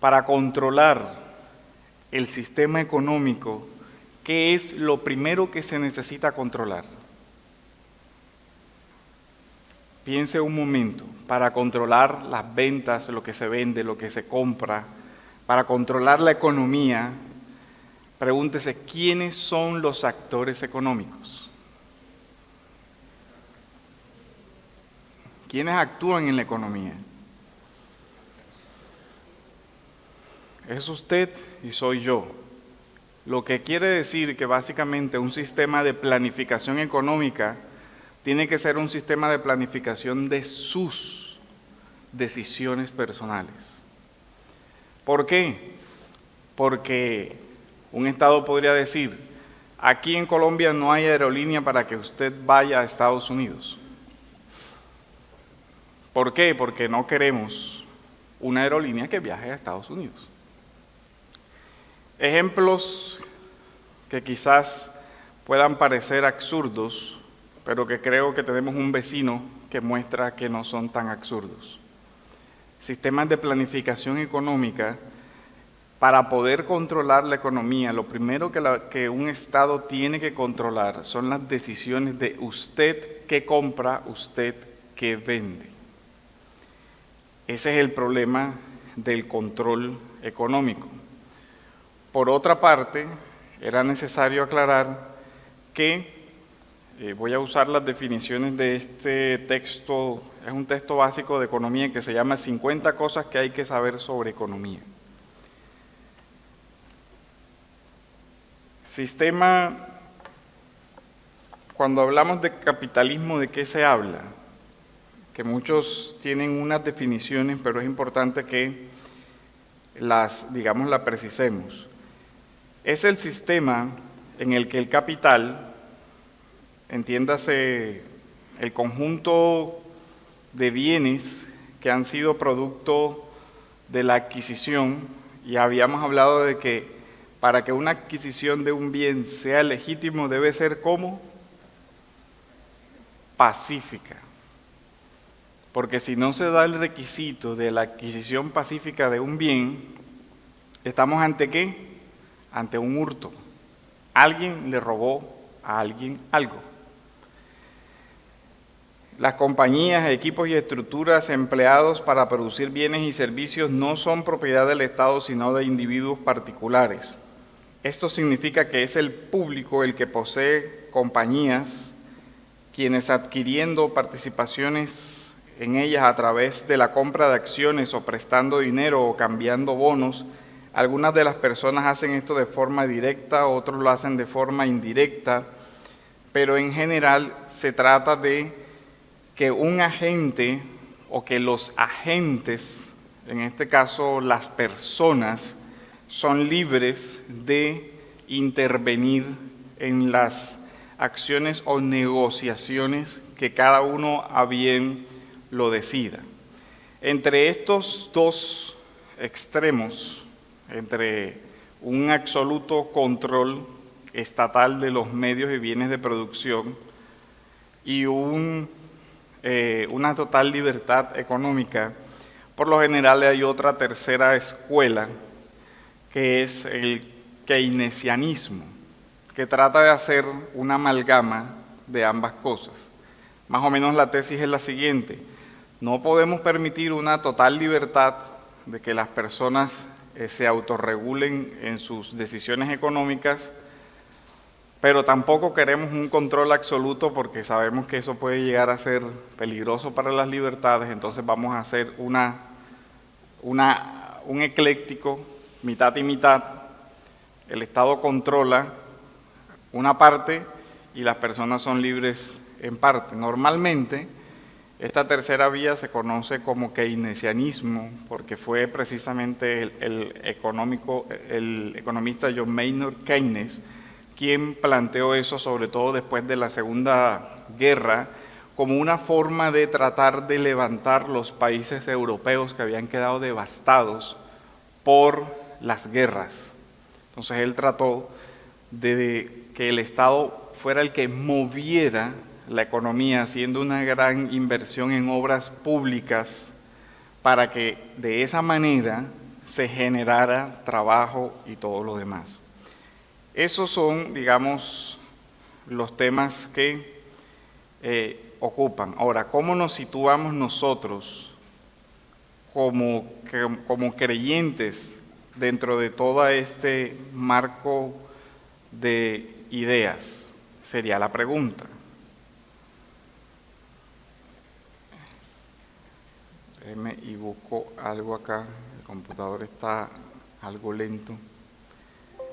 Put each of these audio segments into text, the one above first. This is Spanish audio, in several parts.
para controlar el sistema económico, ¿qué es lo primero que se necesita controlar? Piense un momento, para controlar las ventas, lo que se vende, lo que se compra, para controlar la economía, pregúntese, ¿quiénes son los actores económicos? ¿Quiénes actúan en la economía? Es usted y soy yo. Lo que quiere decir que básicamente un sistema de planificación económica tiene que ser un sistema de planificación de sus decisiones personales. ¿Por qué? Porque un Estado podría decir, aquí en Colombia no hay aerolínea para que usted vaya a Estados Unidos. ¿Por qué? Porque no queremos una aerolínea que viaje a Estados Unidos. Ejemplos que quizás puedan parecer absurdos, pero que creo que tenemos un vecino que muestra que no son tan absurdos. Sistemas de planificación económica, para poder controlar la economía, lo primero que un Estado tiene que controlar son las decisiones de usted que compra, usted que vende. Ese es el problema del control económico. Por otra parte, era necesario aclarar que voy a usar las definiciones de este texto, es un texto básico de economía que se llama 50 cosas que hay que saber sobre economía. Sistema, cuando hablamos de capitalismo, ¿de qué se habla? Que muchos tienen unas definiciones, pero es importante que las precisemos. Es el sistema en el que el capital, entiéndase el conjunto de bienes que han sido producto de la adquisición, y habíamos hablado de que para que una adquisición de un bien sea legítimo debe ser ¿cómo? Pacífica. Porque si no se da el requisito de la adquisición pacífica de un bien, ¿estamos ante qué? Ante un hurto. Alguien le robó a alguien algo. Las compañías, equipos y estructuras empleados para producir bienes y servicios no son propiedad del Estado, sino de individuos particulares. Esto significa que es el público el que posee compañías, quienes adquiriendo participaciones en ellas a través de la compra de acciones o prestando dinero o cambiando bonos. Algunas de las personas hacen esto de forma directa, otros lo hacen de forma indirecta, pero en general se trata de que un agente o que los agentes, en este caso las personas, son libres de intervenir en las acciones o negociaciones que cada uno a bien lo decida. Entre estos dos extremos, entre un absoluto control estatal de los medios y bienes de producción y una total libertad económica, por lo general hay otra tercera escuela, que es el keynesianismo, que trata de hacer una amalgama de ambas cosas. Más o menos la tesis es la siguiente: no podemos permitir una total libertad de que las personas se autorregulen en sus decisiones económicas, pero tampoco queremos un control absoluto porque sabemos que eso puede llegar a ser peligroso para las libertades. Entonces vamos a hacer un ecléctico, mitad y mitad. El Estado controla una parte y las personas son libres en parte. Normalmente, esta tercera vía se conoce como keynesianismo porque fue precisamente el economista John Maynard Keynes quien planteó eso, sobre todo después de la Segunda Guerra, como una forma de tratar de levantar los países europeos que habían quedado devastados por las guerras. Entonces él trató de que el Estado fuera el que moviera la economía, haciendo una gran inversión en obras públicas, para que de esa manera se generara trabajo y todo lo demás. Esos son, digamos, los temas que ocupan. Ahora, ¿cómo nos situamos nosotros como creyentes dentro de todo este marco de ideas? Sería la pregunta. Déjeme y busco algo acá, el computador está algo lento.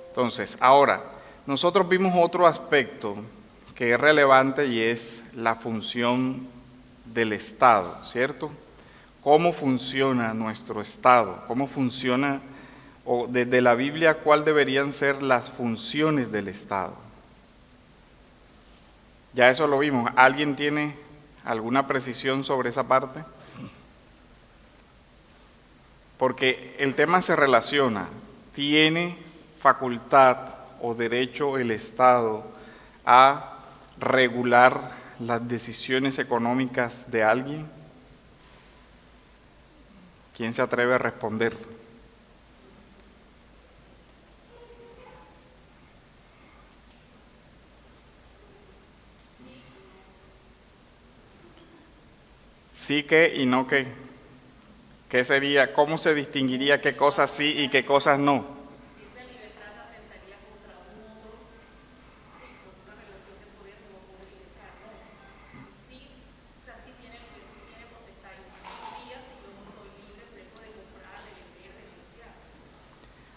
Entonces, ahora, nosotros vimos otro aspecto que es relevante y es la función del Estado, ¿cierto? ¿Cómo funciona nuestro Estado? ¿Cómo funciona, o desde la Biblia, cuál deberían ser las funciones del Estado? Ya eso lo vimos. ¿Alguien tiene alguna precisión sobre esa parte? Porque el tema se relaciona. ¿Tiene facultad o derecho el Estado a regular las decisiones económicas de alguien? ¿Quién se atreve a responder? Sí que y no que. ¿Qué sería? ¿Cómo se distinguiría qué cosas sí y qué cosas no?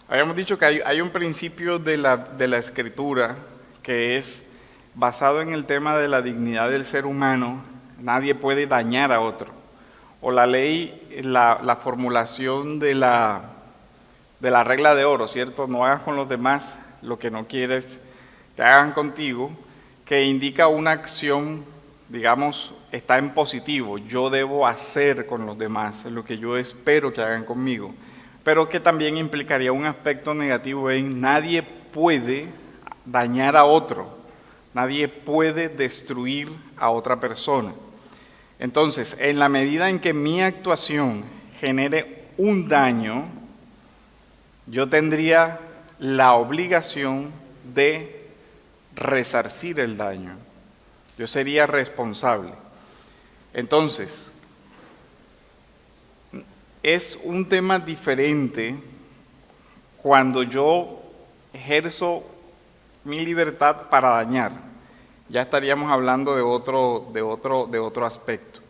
Habíamos dicho que hay un principio de la Escritura que es basado en el tema de la dignidad del ser humano. Nadie puede dañar a otro. O la ley, la formulación de la regla de oro, ¿cierto? No hagas con los demás lo que no quieres que hagan contigo, que indica una acción, digamos, está en positivo. Yo debo hacer con los demás lo que yo espero que hagan conmigo, pero que también implicaría un aspecto negativo en nadie puede dañar a otro, nadie puede destruir a otra persona. Entonces, en la medida en que mi actuación genere un daño, yo tendría la obligación de resarcir el daño. Yo sería responsable. Entonces, es un tema diferente cuando yo ejerzo mi libertad para dañar. Ya estaríamos hablando de otro aspecto.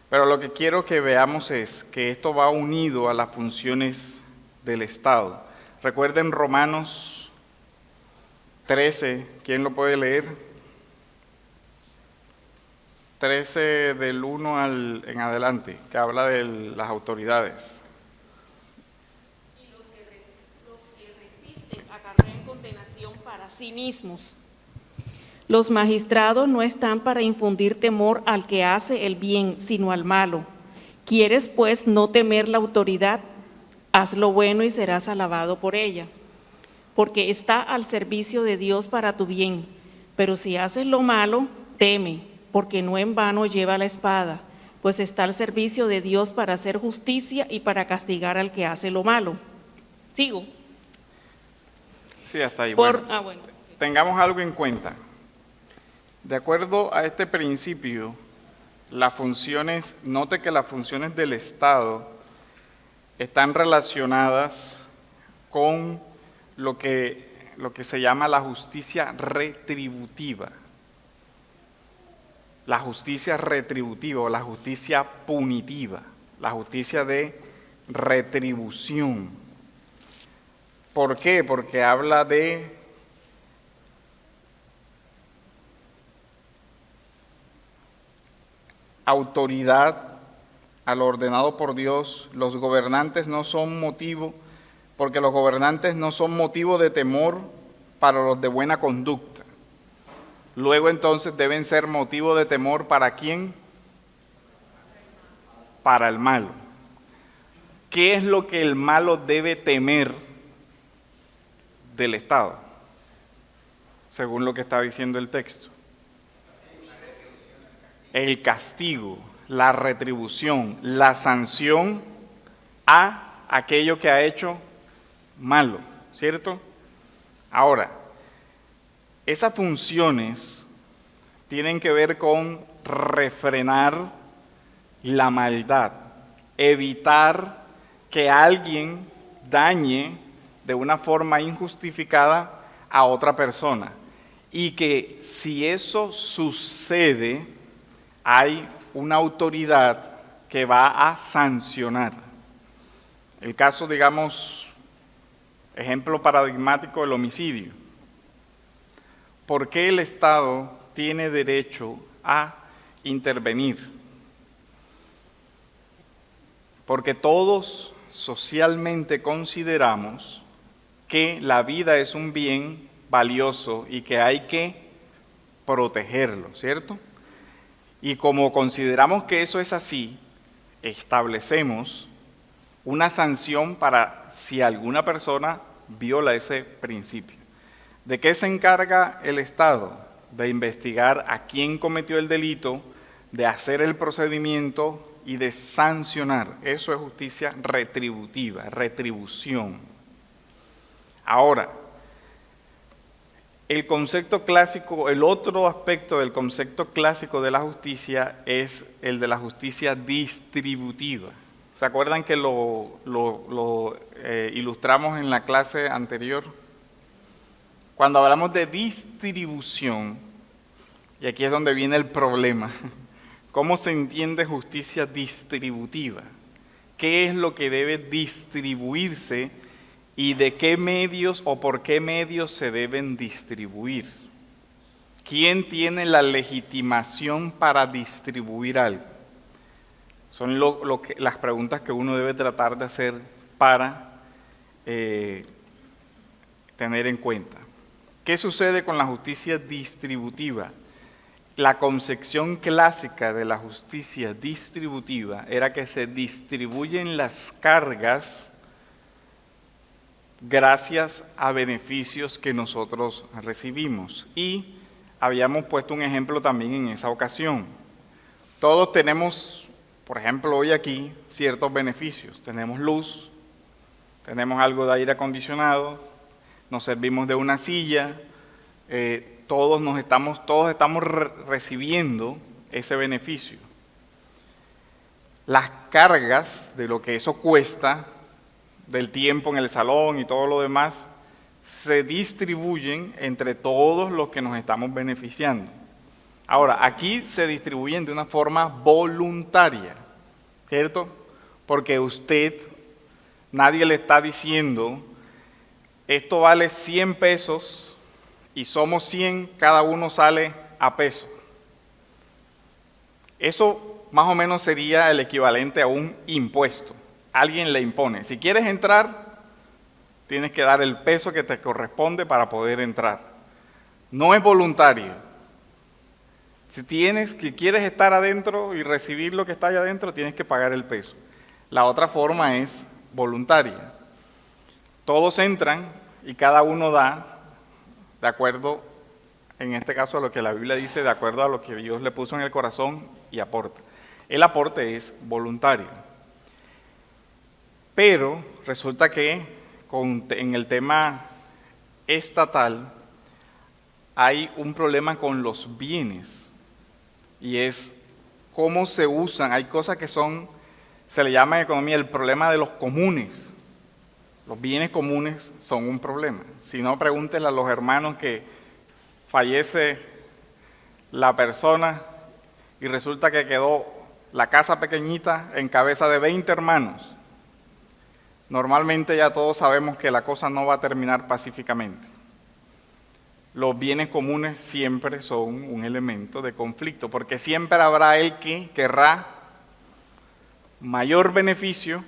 Pero lo que quiero que veamos es que esto va unido a las funciones del Estado. Recuerden Romanos 13, ¿quién lo puede leer? 13 del 1 en adelante, que habla de las autoridades. Y los que resisten acarrean condenación para sí mismos. Los magistrados no están para infundir temor al que hace el bien, sino al malo. ¿Quieres, pues, no temer la autoridad? Haz lo bueno y serás alabado por ella, porque está al servicio de Dios para tu bien. Pero si haces lo malo, teme, porque no en vano lleva la espada, pues está al servicio de Dios para hacer justicia y para castigar al que hace lo malo. ¿Sigo? Sí, hasta ahí. Bueno, bueno. Tengamos algo en cuenta. De acuerdo a este principio, las funciones, note que las funciones del Estado están relacionadas con lo que se llama la justicia retributiva. La justicia retributiva o la justicia punitiva, la justicia de retribución. ¿Por qué? Porque habla de autoridad a lo ordenado por Dios. Los gobernantes no son motivo, porque los gobernantes no son motivo de temor para los de buena conducta. Luego entonces deben ser motivo de temor ¿para quién? Para el malo. ¿Qué es lo que el malo debe temer del Estado? Según lo que está diciendo el texto. El castigo, la retribución, la sanción a aquello que ha hecho malo, ¿cierto? Ahora, esas funciones tienen que ver con refrenar la maldad, evitar que alguien dañe de una forma injustificada a otra persona. Y que si eso sucede, hay una autoridad que va a sancionar. El caso, digamos, ejemplo paradigmático del homicidio. ¿Por qué el Estado tiene derecho a intervenir? Porque todos socialmente consideramos que la vida es un bien valioso y que hay que protegerlo, ¿cierto? Y como consideramos que eso es así, establecemos una sanción para si alguna persona viola ese principio. ¿De qué se encarga el Estado? De investigar a quién cometió el delito, de hacer el procedimiento y de sancionar. Eso es justicia retributiva, retribución. Ahora, el concepto clásico, el otro aspecto del concepto clásico de la justicia es el de la justicia distributiva. ¿Se acuerdan que lo ilustramos en la clase anterior? Cuando hablamos de distribución, y aquí es donde viene el problema, ¿cómo se entiende justicia distributiva? ¿Qué es lo que debe distribuirse y de qué medios o por qué medios se deben distribuir? ¿Quién tiene la legitimación para distribuir algo? Son las preguntas que uno debe tratar de hacer para tener en cuenta. ¿Qué sucede con la justicia distributiva? La concepción clásica de la justicia distributiva era que se distribuyen las cargas gracias a beneficios que nosotros recibimos. Y habíamos puesto un ejemplo también en esa ocasión. Todos tenemos, por ejemplo, hoy aquí, ciertos beneficios. Tenemos luz, tenemos algo de aire acondicionado, nos servimos de una silla, todos estamos recibiendo ese beneficio. Las cargas de lo que eso cuesta, del tiempo en el salón y todo lo demás, se distribuyen entre todos los que nos estamos beneficiando. Ahora, aquí se distribuyen de una forma voluntaria, ¿cierto? Porque nadie le está diciendo, esto vale 100 pesos y somos 100, cada uno sale a peso. Eso más o menos sería el equivalente a un impuesto. Alguien le impone, si quieres entrar, tienes que dar el peso que te corresponde para poder entrar. No es voluntario. Si quieres estar adentro y recibir lo que está allá adentro, tienes que pagar el peso. La otra forma es voluntaria. Todos entran y cada uno da, de acuerdo, en este caso a lo que la Biblia dice, de acuerdo a lo que Dios le puso en el corazón y aporta. El aporte es voluntario. Pero resulta que en el tema estatal hay un problema con los bienes y es cómo se usan. Hay cosas que se le llama en economía el problema de los comunes. Los bienes comunes son un problema. Si no, pregúntenle a los hermanos que fallece la persona y resulta que quedó la casa pequeñita en cabeza de 20 hermanos. Normalmente ya todos sabemos que la cosa no va a terminar pacíficamente. Los bienes comunes siempre son un elemento de conflicto, porque siempre habrá el que querrá mayor beneficio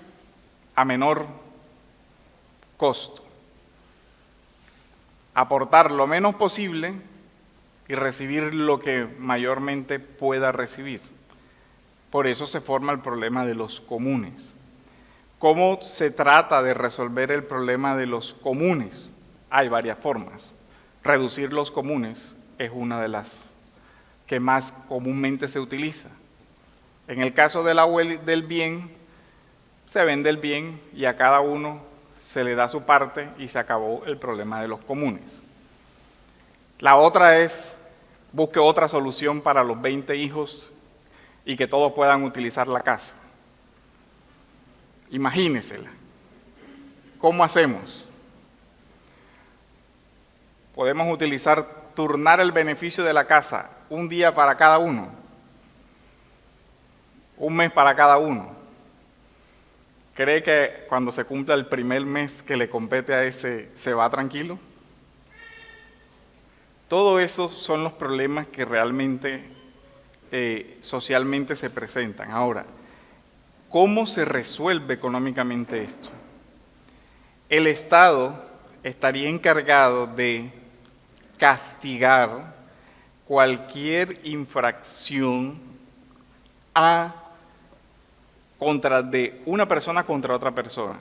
a menor costo. Aportar lo menos posible y recibir lo que mayormente pueda recibir. Por eso se forma el problema de los comunes. ¿Cómo se trata de resolver el problema de los comunes? Hay varias formas. Reducir los comunes es una de las que más comúnmente se utiliza. En el caso del bien, se vende el bien y a cada uno se le da su parte y se acabó el problema de los comunes. La otra es, busque otra solución para los 20 hijos y que todos puedan utilizar la casa. Imagínesela. ¿Cómo hacemos? Podemos turnar el beneficio de la casa, un día para cada uno, un mes para cada uno. ¿Cree que cuando se cumpla el primer mes que le compete a ese, se va tranquilo? Todo eso son los problemas que realmente socialmente se presentan. Ahora, ¿cómo se resuelve económicamente esto? El Estado estaría encargado de castigar cualquier infracción de una persona contra otra persona.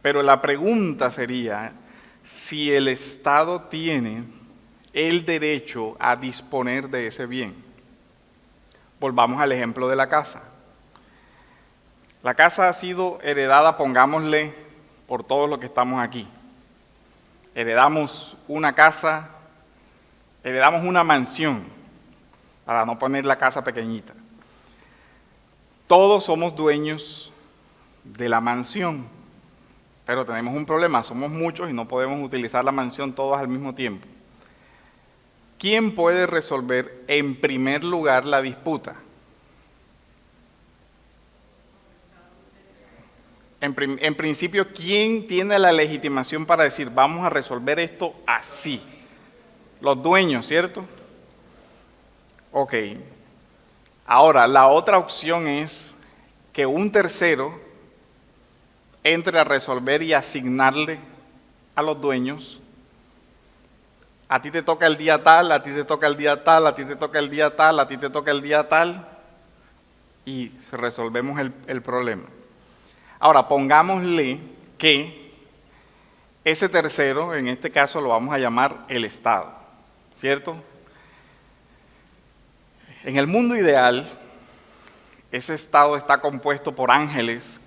Pero la pregunta sería si el Estado tiene el derecho a disponer de ese bien. Volvamos al ejemplo de la casa. La casa ha sido heredada, pongámosle, por todos los que estamos aquí. Heredamos una casa, heredamos una mansión, para no poner la casa pequeñita. Todos somos dueños de la mansión, pero tenemos un problema, somos muchos y no podemos utilizar la mansión todos al mismo tiempo. ¿Quién puede resolver en primer lugar la disputa? En principio, ¿quién tiene la legitimación para decir vamos a resolver esto así? Los dueños, ¿cierto? Ok. Ahora, la otra opción es que un tercero entre a resolver y asignarle a los dueños. A ti te toca el día tal, a ti te toca el día tal, a ti te toca el día tal, a ti te toca el día tal, y resolvemos el problema. Ahora, pongámosle que ese tercero, en este caso lo vamos a llamar el Estado, ¿cierto? En el mundo ideal, ese Estado está compuesto por ángeles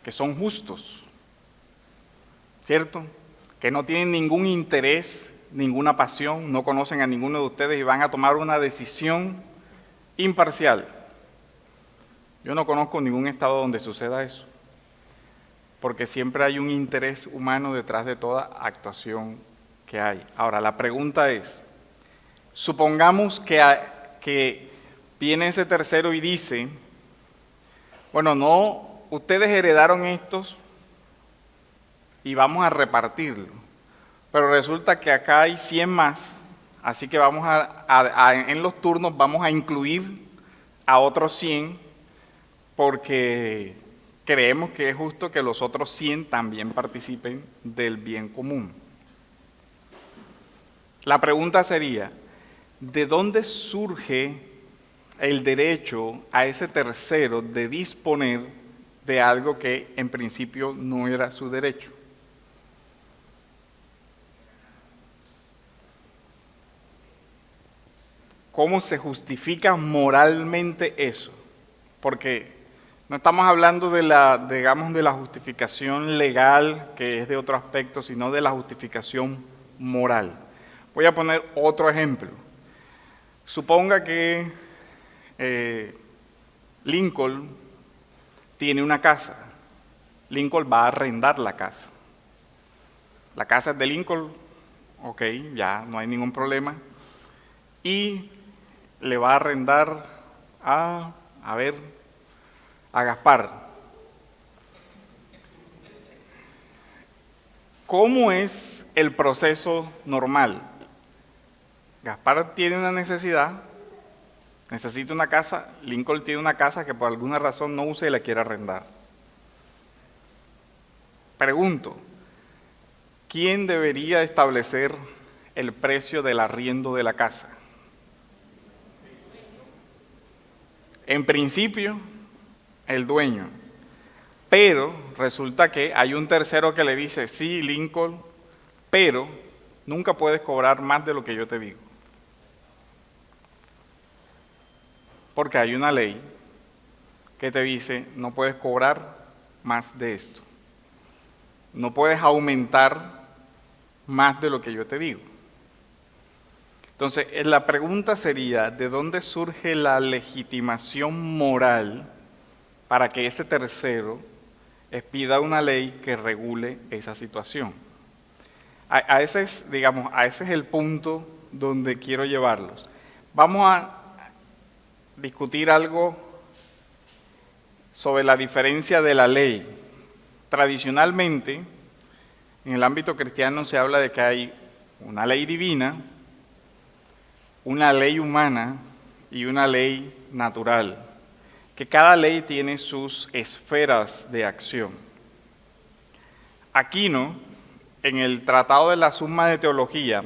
que son justos, ¿cierto? Que no tienen ningún interés, ninguna pasión, no conocen a ninguno de ustedes y van a tomar una decisión imparcial. Yo no conozco ningún Estado donde suceda eso, porque siempre hay un interés humano detrás de toda actuación que hay. Ahora, la pregunta es, supongamos que viene ese tercero y dice, bueno, no, ustedes heredaron estos y vamos a repartirlo, pero resulta que acá hay 100 más, así que vamos en los turnos vamos a incluir a otros 100 porque creemos que es justo que los otros 100 también participen del bien común. La pregunta sería, ¿de dónde surge el derecho a ese tercero de disponer de algo que en principio no era su derecho? ¿Cómo se justifica moralmente eso? Porque no estamos hablando de la justificación legal, que es de otro aspecto, sino de la justificación moral. Voy a poner otro ejemplo. Suponga que Lincoln tiene una casa. Lincoln va a arrendar la casa. La casa es de Lincoln, ok, ya no hay ningún problema. Y le va a arrendar a Gaspar. ¿Cómo es el proceso normal? Gaspar tiene una necesidad, necesita una casa, Lincoln tiene una casa que por alguna razón no usa y la quiere arrendar. Pregunto, ¿quién debería establecer el precio del arriendo de la casa? En principio, el dueño. Pero resulta que hay un tercero que le dice, sí, Lincoln, pero nunca puedes cobrar más de lo que yo te digo. Porque hay una ley que te dice, no puedes cobrar más de esto. No puedes aumentar más de lo que yo te digo. Entonces, la pregunta sería, ¿de dónde surge la legitimación moral para que ese tercero expida una ley que regule esa situación? Ese es el punto donde quiero llevarlos. Vamos a discutir algo sobre la diferencia de la ley. Tradicionalmente, en el ámbito cristiano se habla de que hay una ley divina, una ley humana y una ley natural, que cada ley tiene sus esferas de acción. Aquino, en el Tratado de la Summa de Teología,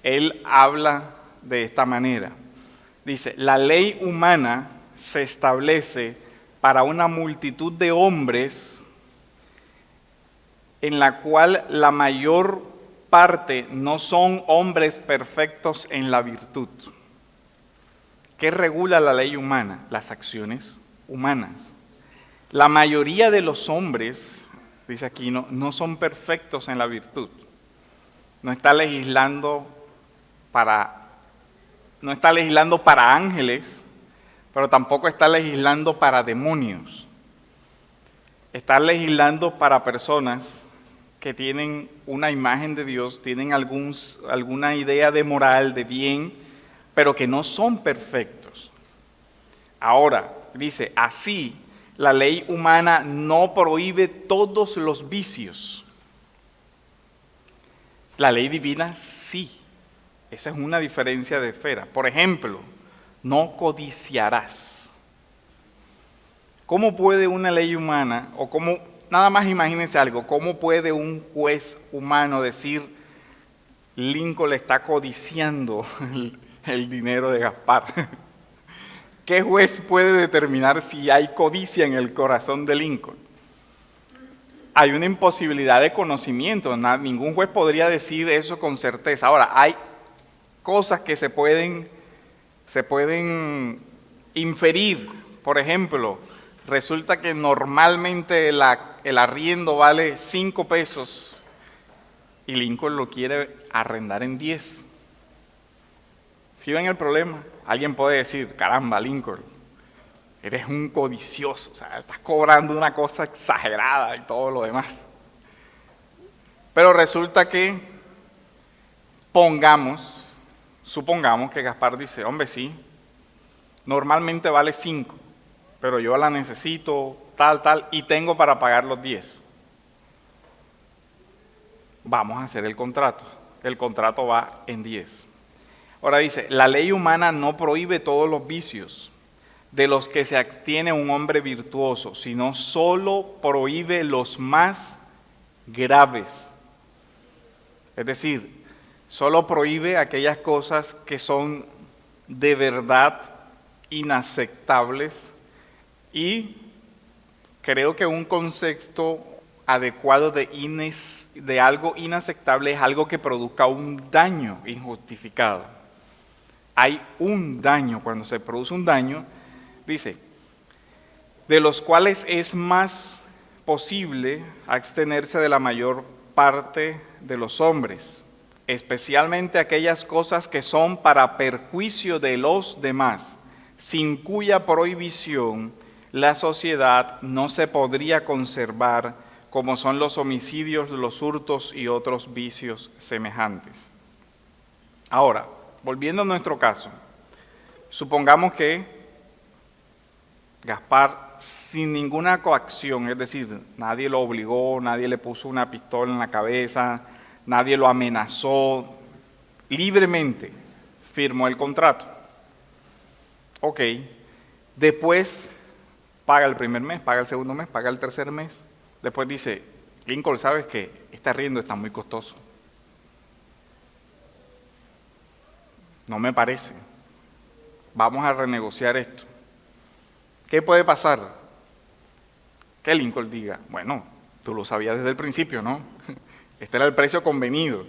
él habla de esta manera. Dice, la ley humana se establece para una multitud de hombres en la cual la mayor parte no son hombres perfectos en la virtud. ¿Qué regula la ley humana? Las acciones humanas. La mayoría de los hombres, dice aquí, no son perfectos en la virtud. No está legislando para ángeles, pero tampoco está legislando para demonios. Está legislando para personas que tienen una imagen de Dios, tienen alguna idea de moral, de bien, pero que no son perfectos. Ahora, dice, así, la ley humana no prohíbe todos los vicios. La ley divina sí. Esa es una diferencia de esfera. Por ejemplo, no codiciarás. ¿Cómo puede una ley humana, nada más imagínense algo, cómo puede un juez humano decir, Lincoln le está codiciando el dinero de Gaspar? ¿Qué juez puede determinar si hay codicia en el corazón de Lincoln? Hay una imposibilidad de conocimiento, ningún juez podría decir eso con certeza. Ahora, hay cosas que se pueden inferir. Por ejemplo, resulta que normalmente el arriendo vale 5 pesos y Lincoln lo quiere arrendar en 10. ¿Sí ven el problema? Alguien puede decir, caramba, Lincoln, eres un codicioso, o sea, estás cobrando una cosa exagerada y todo lo demás. Pero resulta que supongamos que Gaspar dice, hombre, sí, normalmente vale 5, pero yo la necesito, tal, y tengo para pagar los 10. Vamos a hacer el contrato. El contrato va en 10. Ahora dice, la ley humana no prohíbe todos los vicios de los que se abstiene un hombre virtuoso, sino solo prohíbe los más graves. Es decir, solo prohíbe aquellas cosas que son de verdad inaceptables, y creo que un concepto adecuado de algo inaceptable es algo que produzca un daño injustificado. Hay un daño, cuando se produce un daño, dice, de los cuales es más posible abstenerse de la mayor parte de los hombres, especialmente aquellas cosas que son para perjuicio de los demás, sin cuya prohibición la sociedad no se podría conservar, como son los homicidios, los hurtos y otros vicios semejantes. Ahora, volviendo a nuestro caso, supongamos que Gaspar, sin ninguna coacción, es decir, nadie lo obligó, nadie le puso una pistola en la cabeza, nadie lo amenazó, libremente firmó el contrato. Ok, después paga el primer mes, paga el segundo mes, paga el tercer mes. Después dice, Lincoln, ¿sabes qué? Este arriendo está muy costoso. No me parece. Vamos a renegociar esto. ¿Qué puede pasar? Que Lincoln diga, bueno, tú lo sabías desde el principio, ¿no? Este era el precio convenido.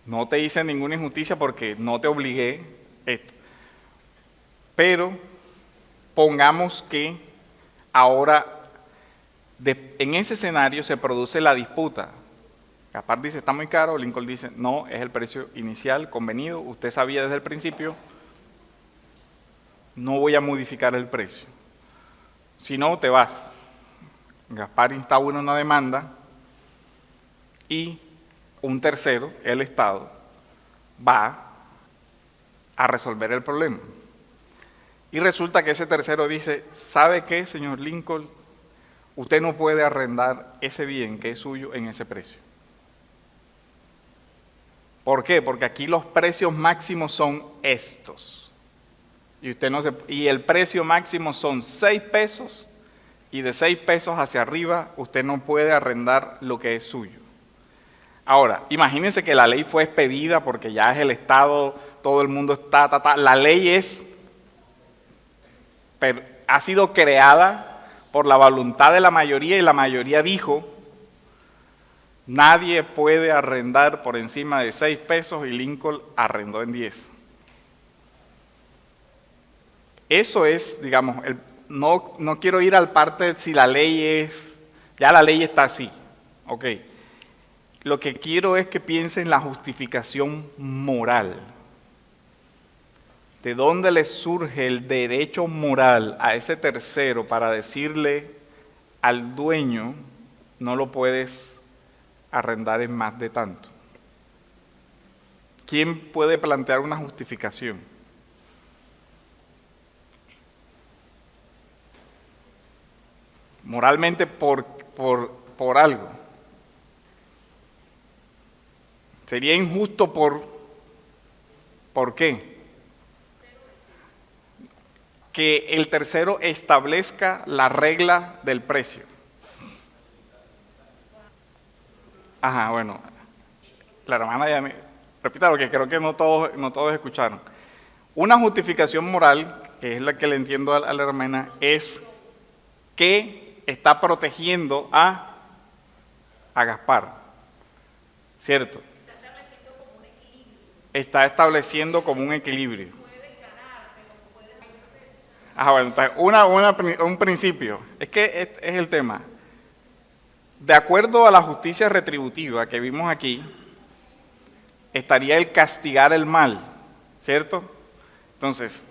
No te hice ninguna injusticia porque no te obligué esto. Pero pongamos que ahora En ese escenario se produce la disputa. Gaspar dice, está muy caro, Lincoln dice, no, es el precio inicial, convenido, usted sabía desde el principio, no voy a modificar el precio. Si no, te vas. Gaspar instaura una demanda y un tercero, el Estado, va a resolver el problema. Y resulta que ese tercero dice, ¿sabe qué, señor Lincoln? Usted no puede arrendar ese bien que es suyo en ese precio. ¿Por qué? Porque aquí los precios máximos son estos. Y el precio máximo son 6 pesos, y de 6 pesos hacia arriba usted no puede arrendar lo que es suyo. Ahora, imagínense que la ley fue expedida porque ya es el Estado, todo el mundo está, la ley ha sido creada por la voluntad de la mayoría y la mayoría dijo, nadie puede arrendar por encima de 6 pesos y Lincoln arrendó en 10. Eso es, digamos, no quiero ir al parte de si la ley ya la ley está así, ok. Lo que quiero es que piensen en la justificación moral. ¿De dónde le surge el derecho moral a ese tercero para decirle al dueño, no lo puedes arrendar en más de tanto? ¿Quién puede plantear una justificación? Moralmente por algo. Sería injusto ¿por qué? Que el tercero establezca la regla del precio. Ajá, bueno, la hermana ya repita lo que creo que no todos escucharon. Una justificación moral, que es la que le entiendo a la hermana, es que está protegiendo a Gaspar, ¿cierto? Está estableciendo como un equilibrio. Bueno, entonces, un principio, es que es el tema. De acuerdo a la justicia retributiva que vimos aquí, estaría el castigar el mal, ¿cierto? Entonces,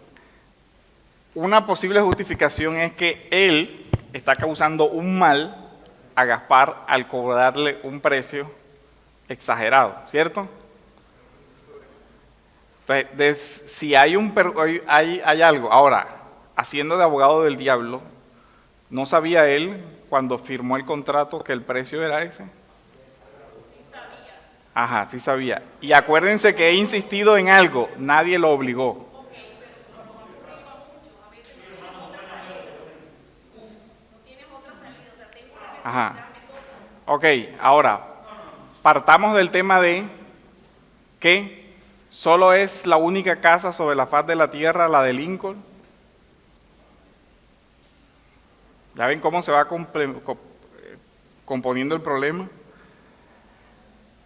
una posible justificación es que él está causando un mal a Gaspar al cobrarle un precio exagerado, ¿cierto? Entonces, si hay algo, ahora, haciendo de abogado del diablo, ¿no sabía él cuando firmó el contrato que el precio era ese? Sí sabía. Ajá, sí sabía. Y acuérdense que he insistido en algo, nadie lo obligó. Ajá. Ok, ahora, partamos del tema de que solo es la única casa sobre la faz de la tierra, la de Lincoln. ¿Ya ven cómo se va componiendo el problema?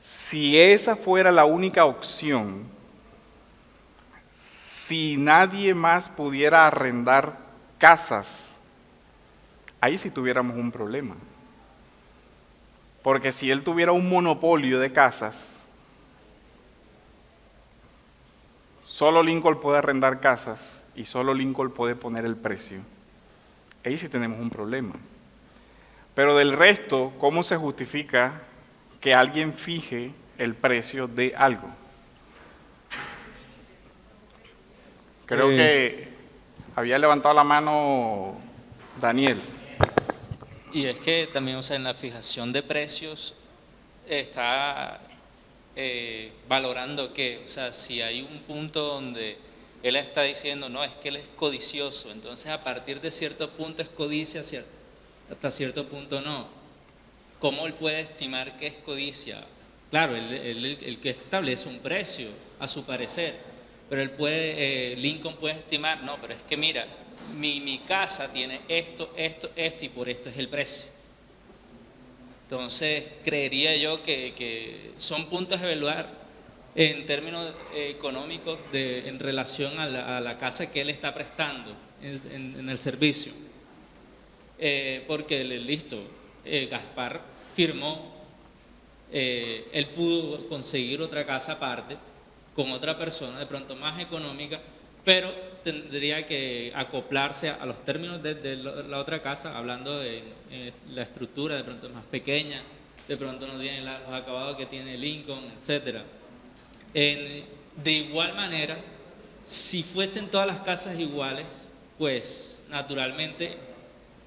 Si esa fuera la única opción, si nadie más pudiera arrendar casas, ahí sí tuviéramos un problema. Porque si él tuviera un monopolio de casas, solo Lincoln puede arrendar casas y solo Lincoln puede poner el precio. Ahí sí tenemos un problema. Pero del resto, ¿cómo se justifica que alguien fije el precio de algo? Creo que había levantado la mano Daniel. Y es que también, o sea, en la fijación de precios está valorando que, o sea, si hay un punto donde él está diciendo, no, es que él es codicioso, entonces a partir de cierto punto es codicia, hasta cierto punto no. ¿Cómo él puede estimar que es codicia? Claro, el que establece un precio, a su parecer, pero Lincoln puede estimar, no, pero es que mira, mi casa tiene esto, y por esto es el precio. Entonces, creería yo que son puntos a evaluar en términos económicos en relación a la casa que él está prestando en el servicio. Porque, listo, Gaspar firmó, él pudo conseguir otra casa aparte, con otra persona, de pronto más económica, pero tendría que acoplarse a los términos de la otra casa, hablando de la estructura, de pronto es más pequeña, de pronto no tiene los acabados que tiene Lincoln, etc. De igual manera, si fuesen todas las casas iguales, pues naturalmente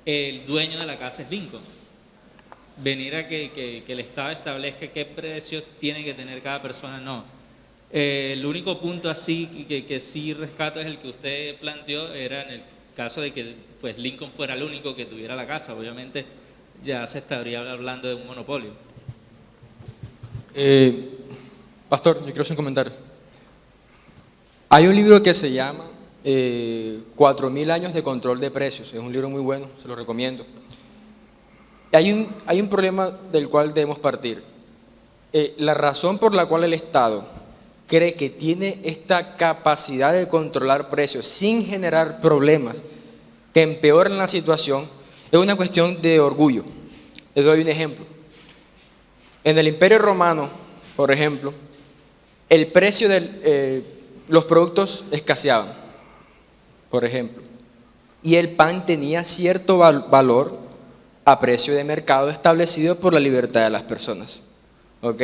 el dueño de la casa es Lincoln. Venir a que el Estado establezca qué precios tiene que tener cada persona, no. El único punto así que sí rescato es el que usted planteó, era en el caso de que pues Lincoln fuera el único que tuviera la casa. Obviamente ya se estaría hablando de un monopolio. Pastor, yo quiero hacer un comentario. Hay un libro que se llama 4000 años de control de precios. Es un libro muy bueno, se lo recomiendo. Hay un problema del cual debemos partir. La razón por la cual el Estado cree que tiene esta capacidad de controlar precios sin generar problemas que empeoren la situación es una cuestión de orgullo. Les doy un ejemplo. En el Imperio Romano, por ejemplo, el precio de los productos escaseaban, por ejemplo, y el pan tenía cierto valor a precio de mercado establecido por la libertad de las personas. ¿Ok?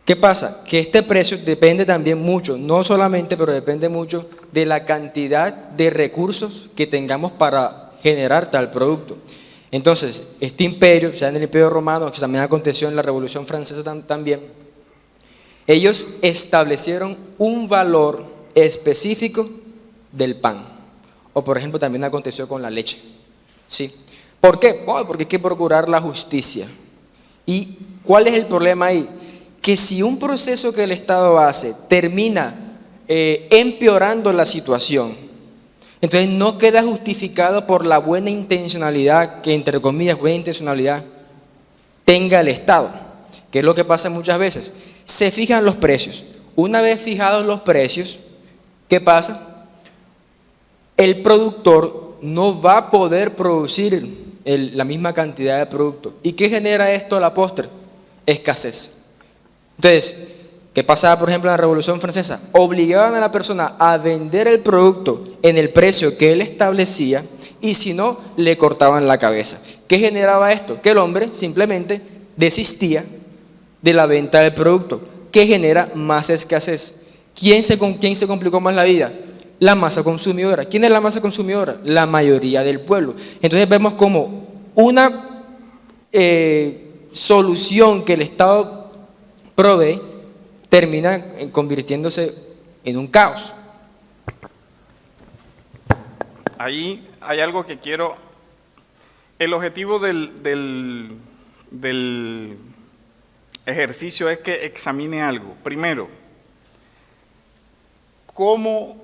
¿Qué pasa? Que este precio depende también mucho, no solamente, pero depende mucho de la cantidad de recursos que tengamos para generar tal producto. Entonces, este imperio, ya en el Imperio Romano, que también aconteció en la Revolución Francesa también, ellos establecieron un valor específico del pan. O por ejemplo, también aconteció con la leche. ¿Sí? ¿Por qué? Porque hay que procurar la justicia. ¿Y cuál es el problema ahí? Que si un proceso que el Estado hace termina empeorando la situación, entonces no queda justificado por la buena intencionalidad, que entre comillas buena intencionalidad tenga el Estado, que es lo que pasa muchas veces. Se fijan los precios. Una vez fijados los precios, ¿qué pasa? El productor no va a poder producir la misma cantidad de producto. ¿Y qué genera esto a la postre? Escasez. Entonces, ¿qué pasaba por ejemplo en la Revolución Francesa? Obligaban a la persona a vender el producto en el precio que él establecía y si no, le cortaban la cabeza. ¿Qué generaba esto? Que el hombre simplemente desistía de la venta del producto, que genera más escasez. ¿Quién se complicó más la vida? La masa consumidora. ¿Quién es la masa consumidora? La mayoría del pueblo. Entonces vemos como una solución que el Estado provee termina convirtiéndose en un caos. Ahí hay algo que quiero. El objetivo del ejercicio es que examine algo. Primero, ¿cómo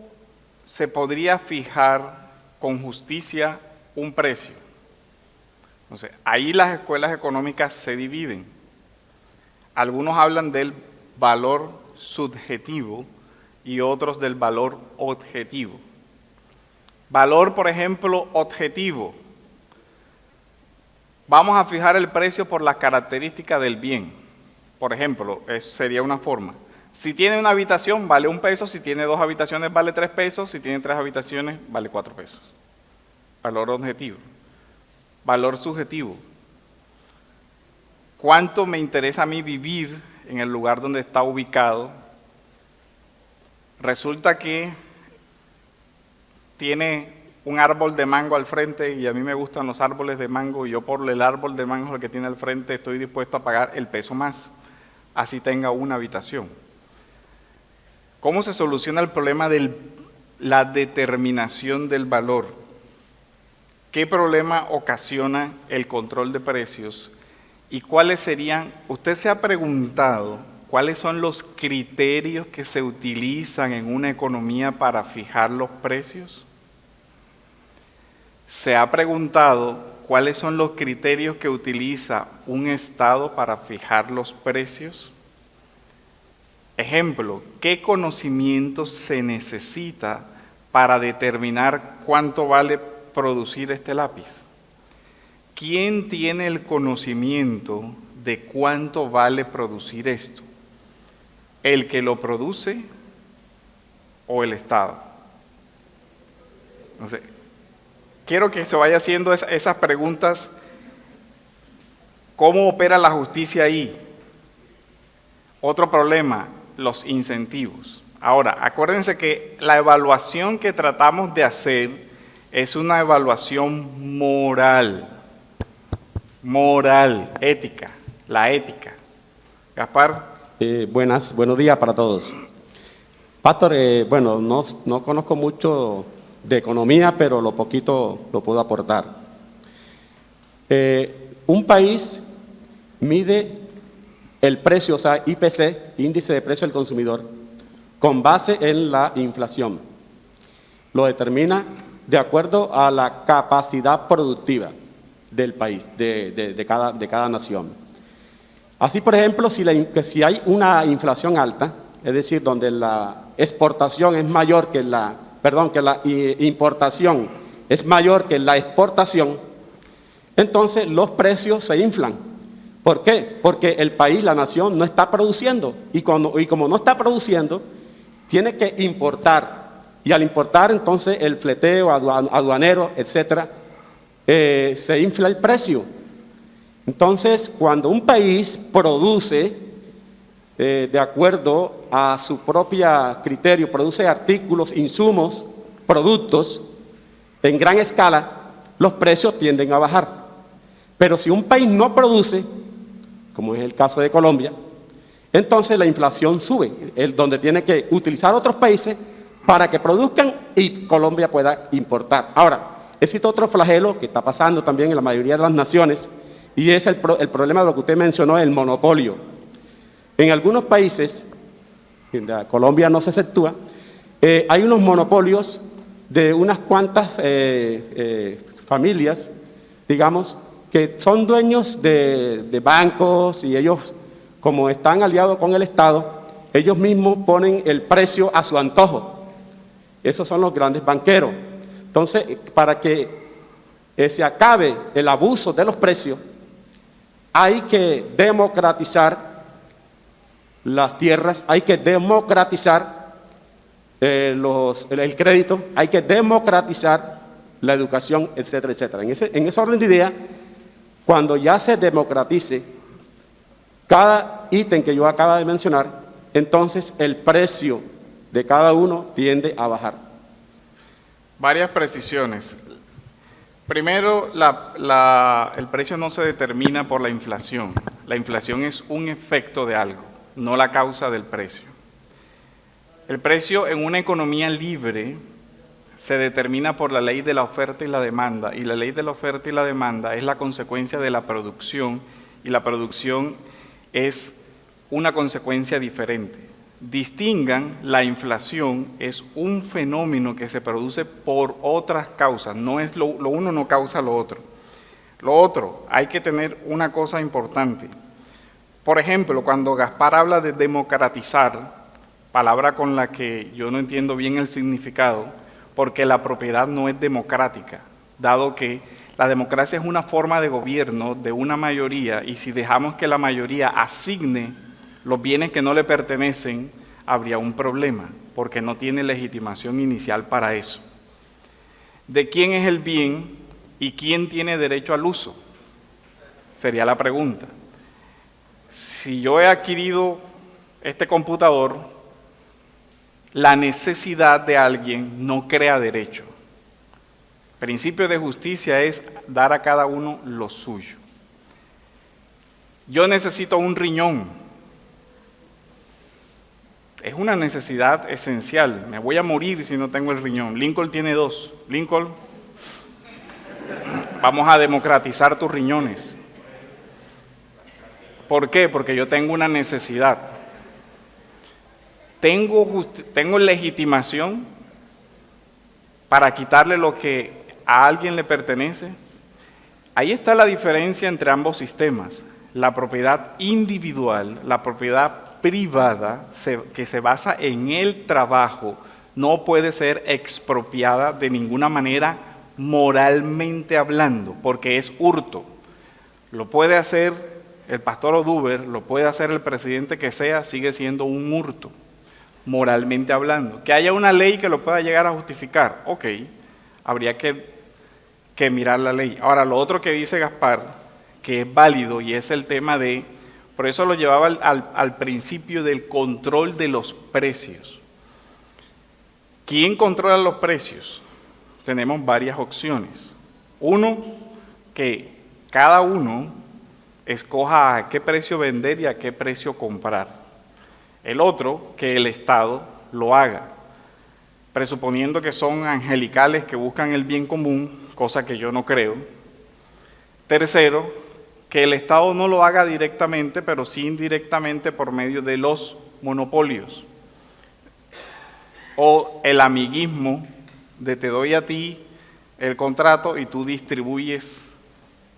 se podría fijar con justicia un precio? Entonces, ahí las escuelas económicas se dividen. Algunos hablan del valor subjetivo y otros del valor objetivo. Valor, por ejemplo, objetivo. Vamos a fijar el precio por las características del bien. Por ejemplo, sería una forma. Si tiene una habitación, vale 1 peso. Si tiene 2 habitaciones, vale 3 pesos. Si tiene 3 habitaciones, vale 4 pesos. Valor objetivo. Valor subjetivo. ¿Cuánto me interesa a mí vivir en el lugar donde está ubicado? Resulta que tiene un árbol de mango al frente y a mí me gustan los árboles de mango y yo por el árbol de mango que tiene al frente estoy dispuesto a pagar el peso más, así tenga una habitación. ¿Cómo se soluciona el problema de la determinación del valor? ¿Qué problema ocasiona el control de precios? ¿Y cuáles serían? ¿Usted se ha preguntado cuáles son los criterios que se utilizan en una economía para fijar los precios? ¿Se ha preguntado cuáles son los criterios que utiliza un Estado para fijar los precios? Ejemplo, ¿qué conocimiento se necesita para determinar cuánto vale producir este lápiz? ¿quién tiene el conocimiento de cuánto vale producir esto? ¿El que lo produce o el Estado? No sé. Quiero que se vaya haciendo esas preguntas. ¿Cómo opera la justicia ahí? Otro problema, los incentivos. Ahora, acuérdense que la evaluación que tratamos de hacer es una evaluación moral, ética, la ética. Gaspar. Buenos días para todos. Pastor, bueno, no conozco mucho de economía, pero lo poquito lo puedo aportar. Un país mide el precio, o sea, IPC, Índice de Precio del Consumidor, con base en la inflación. Lo determina de acuerdo a la capacidad productiva del país, de cada nación. Así, por ejemplo, si hay una inflación alta, es decir, donde la exportación es mayor que la importación es mayor que la exportación, entonces los precios se inflan. ¿Por qué? Porque el país, la nación, no está produciendo. Y como no está produciendo, tiene que importar. Y al importar, entonces, el fleteo, aduanero, etcétera, se infla el precio. Entonces, cuando un país produce, de acuerdo a su propio criterio, produce artículos, insumos, productos, en gran escala, los precios tienden a bajar. Pero si un país no produce, como es el caso de Colombia, entonces la inflación sube, donde tiene que utilizar otros países para que produzcan y Colombia pueda importar. Ahora, existe otro flagelo que está pasando también en la mayoría de las naciones, y es el problema de lo que usted mencionó, el monopolio. En algunos países, Colombia no se exceptúa, hay unos monopolios de unas cuantas familias, digamos, que son dueños de bancos, y ellos, como están aliados con el Estado, ellos mismos ponen el precio a su antojo. Esos son los grandes banqueros. Entonces, para que se acabe el abuso de los precios, hay que democratizar las tierras, hay que democratizar el crédito, hay que democratizar la educación, etcétera, etcétera. En ese orden de idea, cuando ya se democratice cada ítem que yo acabo de mencionar, entonces el precio de cada uno tiende a bajar. Varias precisiones. Primero, el precio no se determina por la inflación. La inflación es un efecto de algo, no la causa del precio. El precio en una economía libre se determina por la ley de la oferta y la demanda, y la ley de la oferta y la demanda es la consecuencia de la producción, y la producción es una consecuencia diferente. Distingan, la inflación es un fenómeno que se produce por otras causas, no es lo uno no causa lo otro. Lo otro, hay que tener una cosa importante. Por ejemplo, cuando Gaspar habla de democratizar, palabra con la que yo no entiendo bien el significado, porque la propiedad no es democrática, dado que la democracia es una forma de gobierno de una mayoría, y si dejamos que la mayoría asigne los bienes que no le pertenecen, habría un problema, porque no tiene legitimación inicial para eso. ¿De quién es el bien y quién tiene derecho al uso? Sería la pregunta. Si yo he adquirido este computador, la necesidad de alguien no crea derecho. El principio de justicia es dar a cada uno lo suyo. Yo necesito un riñón. Es una necesidad esencial. Me voy a morir si no tengo el riñón. Lincoln tiene 2. Lincoln, vamos a democratizar tus riñones. ¿Por qué? Porque yo tengo una necesidad. Tengo legitimación para quitarle lo que a alguien le pertenece. Ahí está la diferencia entre ambos sistemas. La propiedad individual, la propiedad privada, que se basa en el trabajo, no puede ser expropiada de ninguna manera moralmente hablando, porque es hurto. Lo puede hacer el pastor Oduber, lo puede hacer el presidente que sea, sigue siendo un hurto, moralmente hablando. Que haya una ley que lo pueda llegar a justificar, ok, habría que mirar la ley. Ahora, lo otro que dice Gaspar, que es válido, y es el tema de, por eso lo llevaba al principio del control de los precios. ¿Quién controla los precios? Tenemos varias opciones. Uno, que cada uno escoja a qué precio vender y a qué precio comprar. El otro, que el Estado lo haga, presuponiendo que son angelicales que buscan el bien común, cosa que yo no creo. Tercero, que el Estado no lo haga directamente, pero sí indirectamente por medio de los monopolios. O el amiguismo de te doy a ti el contrato y tú distribuyes,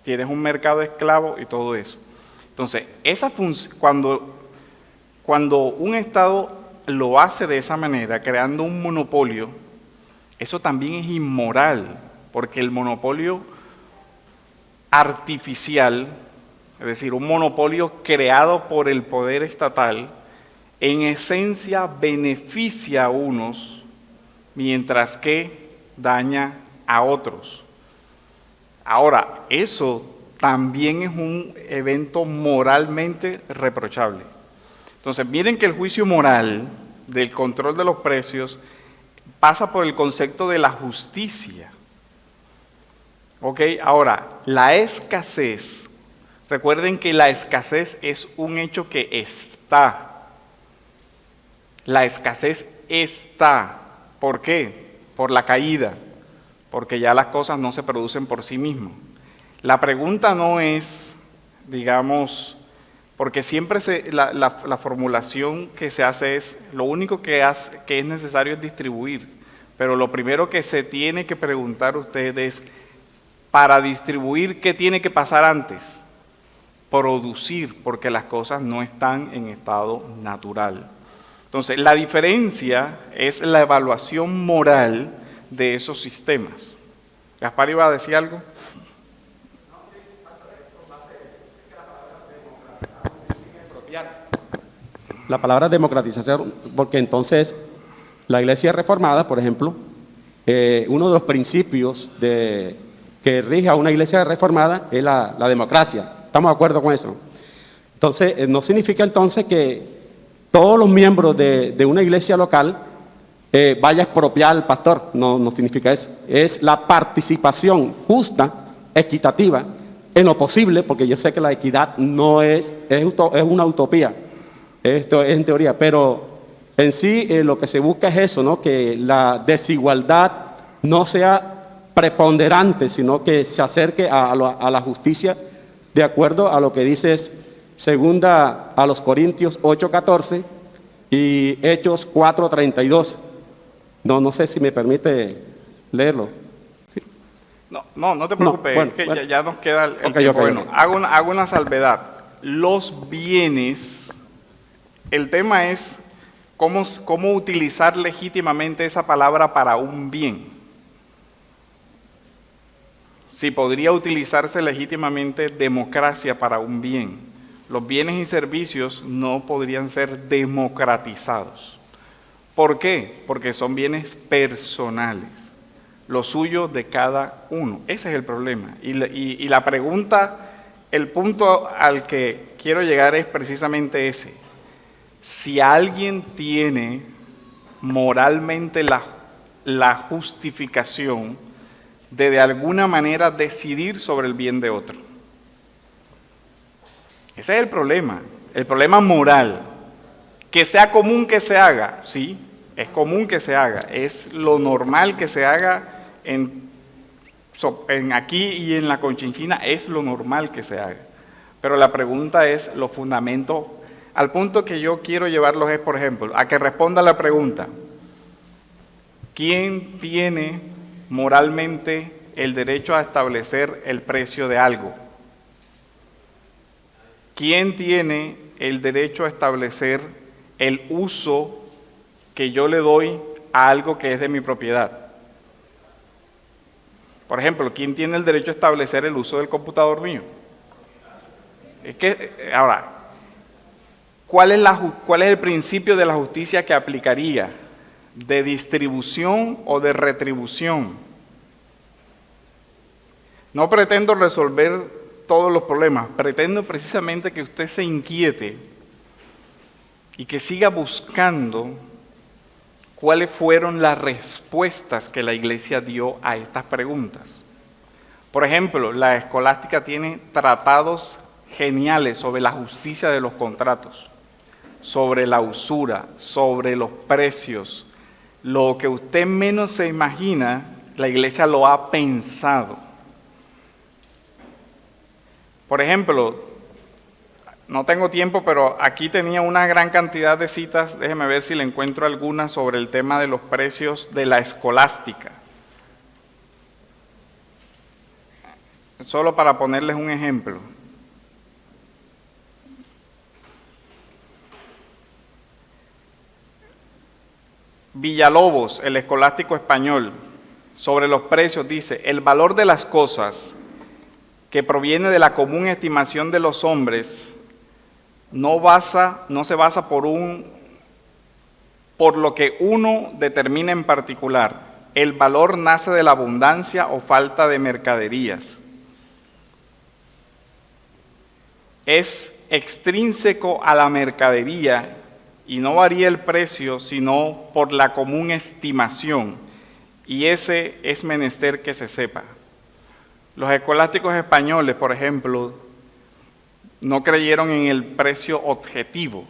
tienes un mercado esclavo y todo eso. Entonces, cuando un Estado lo hace de esa manera, creando un monopolio, eso también es inmoral, porque el monopolio artificial, es decir, un monopolio creado por el poder estatal, en esencia beneficia a unos, mientras que daña a otros. Ahora, eso también es un evento moralmente reprochable. Entonces, miren que el juicio moral del control de los precios pasa por el concepto de la justicia. ¿Ok? Ahora, la escasez, recuerden que la escasez es un hecho que está. La escasez está. ¿Por qué? Por la caída, porque ya las cosas no se producen por sí mismas. La pregunta no es, digamos, porque siempre la formulación que se hace es, lo único que es necesario es distribuir, pero lo primero que se tiene que preguntar usted es, para distribuir, ¿qué tiene que pasar antes? Producir, porque las cosas no están en estado natural. Entonces, la diferencia es la evaluación moral de esos sistemas. Gaspar iba a decir algo. La palabra democratización, porque entonces la Iglesia Reformada, por ejemplo, uno de los principios que rige a una Iglesia Reformada es la democracia. ¿Estamos de acuerdo con eso? Entonces, no significa entonces que todos los miembros de una iglesia local vaya a expropiar al pastor, no significa eso. Es la participación justa, equitativa, en lo posible, porque yo sé que la equidad no es una utopía, esto es en teoría, pero en sí lo que se busca es eso, ¿no? Que la desigualdad no sea preponderante, sino que se acerque a la justicia de acuerdo a lo que dice segunda a los Corintios 8:14 y Hechos 4:32. No sé si me permite leerlo. ¿Sí? No te preocupes, bueno, es que bueno. ya nos queda el Okay, tiempo. okay. Bueno, hago una salvedad. Los bienes, el tema es cómo utilizar legítimamente esa palabra para un bien. Si podría utilizarse legítimamente democracia para un bien. Los bienes y servicios no podrían ser democratizados. ¿Por qué? Porque son bienes personales, lo suyo de cada uno. Ese es el problema. Y la pregunta, el punto al que quiero llegar es precisamente ese. Si alguien tiene moralmente la justificación de alguna manera decidir sobre el bien de otro. Ese es el problema moral. Que sea común que se haga, sí, es común que se haga, es lo normal que se haga en aquí y en la Conchinchina, es lo normal que se haga. Pero la pregunta es los fundamentos, al punto que yo quiero llevarlos es, por ejemplo, a que responda la pregunta, ¿quién tiene moralmente el derecho a establecer el precio de algo? ¿Quién tiene el derecho a establecer el uso que yo le doy a algo que es de mi propiedad? Por ejemplo, ¿quién tiene el derecho a establecer el uso del computador mío? Es que, ahora, ¿cuál es el principio de la justicia que aplicaría? ¿De distribución o de retribución? No pretendo resolver todos los problemas, pretendo precisamente que usted se inquiete y que siga buscando cuáles fueron las respuestas que la Iglesia dio a estas preguntas. Por ejemplo, la escolástica tiene tratados geniales sobre la justicia de los contratos, sobre la usura, sobre los precios. Lo que usted menos se imagina, la Iglesia lo ha pensado. Por ejemplo, no tengo tiempo, pero aquí tenía una gran cantidad de citas, déjeme ver si le encuentro alguna sobre el tema de los precios de la escolástica. Solo para ponerles un ejemplo. Villalobos, el escolástico español, sobre los precios dice: el valor de las cosas que proviene de la común estimación de los hombres no se basa por lo que uno determina en particular. El valor nace de la abundancia o falta de mercaderías. Es extrínseco a la mercadería y no varía el precio sino por la común estimación, y ese es menester que se sepa. Los escolásticos españoles, por ejemplo, no creyeron en el precio objetivo,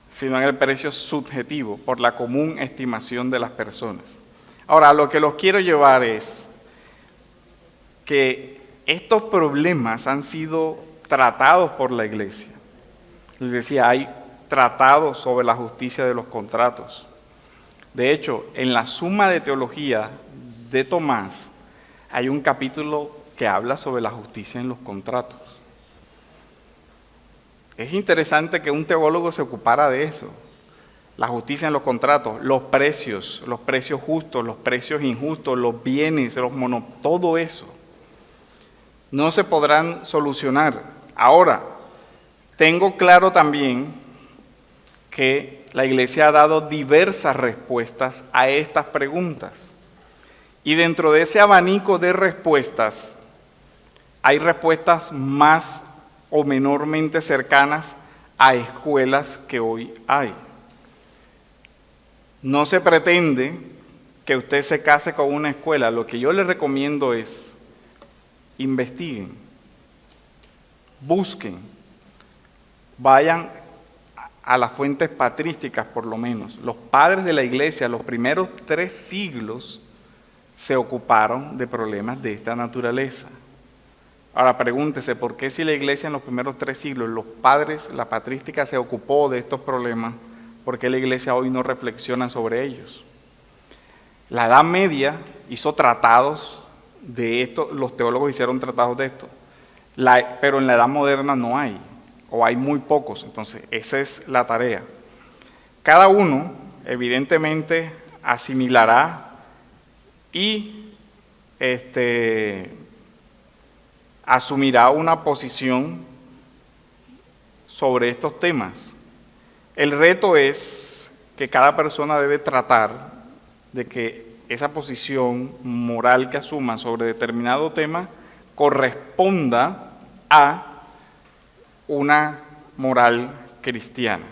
sino en el precio subjetivo, por la común estimación de las personas. Ahora, lo que los quiero llevar es que estos problemas han sido tratados por la Iglesia. Les decía, hay tratados sobre la justicia de los contratos. De hecho, en la Suma de Teología de Tomás hay un capítulo que habla sobre la justicia en los contratos. Es interesante que un teólogo se ocupara de eso, la justicia en los contratos, los precios justos, los precios injustos, los bienes, todo eso. No se podrán solucionar. Ahora, tengo claro también que la Iglesia ha dado diversas respuestas a estas preguntas. Y dentro de ese abanico de respuestas, hay respuestas más o menormente cercanas a escuelas que hoy hay. No se pretende que usted se case con una escuela. Lo que yo le recomiendo es investiguen, busquen, vayan a las fuentes patrísticas por lo menos. Los padres de la Iglesia, los primeros 3 siglos, se ocuparon de problemas de esta naturaleza. Ahora pregúntese, ¿por qué si la Iglesia en los primeros 3 siglos, los padres, la patrística se ocupó de estos problemas, por qué la Iglesia hoy no reflexiona sobre ellos? La Edad Media hizo tratados de esto, los teólogos hicieron tratados de esto, pero en la Edad Moderna no hay, o hay muy pocos, entonces esa es la tarea. Cada uno, evidentemente, asimilará y asumirá una posición sobre estos temas. El reto es que cada persona debe tratar de que esa posición moral que asuma sobre determinado tema corresponda a una moral cristiana.